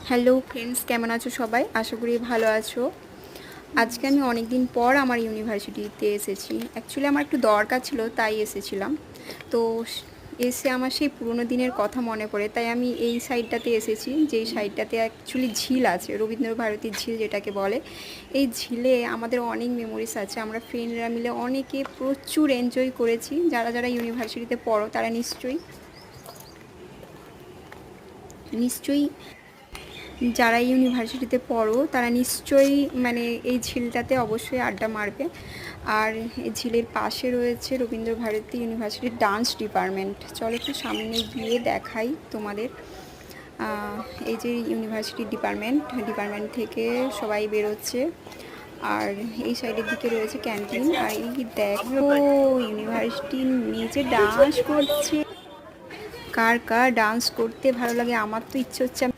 Hello friends, কেমন আছো সবাই? আশা করি ভালো আছো। আজকে আমি অনেক দিন পর আমার ইউনিভার্সিটিতে এসেছি। অ্যাকচুয়ালি আমার একটু দরকার ছিল, তাই এসেছিলাম। তো এসে আমার সেই পুরোনো দিনের কথা মনে পড়ে, তাই আমি এই সাইডটাতে এসেছি, যেই সাইডটাতে অ্যাকচুয়ালি ঝিল আছে, রবীন্দ্রভারতীর ঝিল যেটাকে বলে। এই ঝিলে আমাদের অনেক মেমোরিজ আছে। আমরা ফ্রেন্ডরা মিলে অনেকে প্রচুর এনজয় করেছি। যারা যারা ইউনিভার্সিটিতে পড়ো তারা নিশ্চয়ই নিশ্চয়ই যারা ইউনিভার্সিটিতে পড়ো তারা নিশ্চয়ই এই ঝিলটাতে অবশ্যই আড্ডা মারবে। আর এই ঝিলের পাশে রয়েছে রবীন্দ্রভারতী ইউনিভার্সিটির ডান্স ডিপার্টমেন্ট। চলো একটু সামনে গিয়ে দেখাই তোমাদের। এই যে ইউনিভার্সিটি ডিপার্টমেন্ট থেকে সবাই বেরোচ্ছে। আর এই সাইডের দিকে রয়েছে ক্যান্টিন। আর এই দেখো, ইউনিভার্সিটির নিচে ডান্স করছে। কার কার ডান্স করতে ভালো লাগে? আমার তো ইচ্ছে হচ্ছে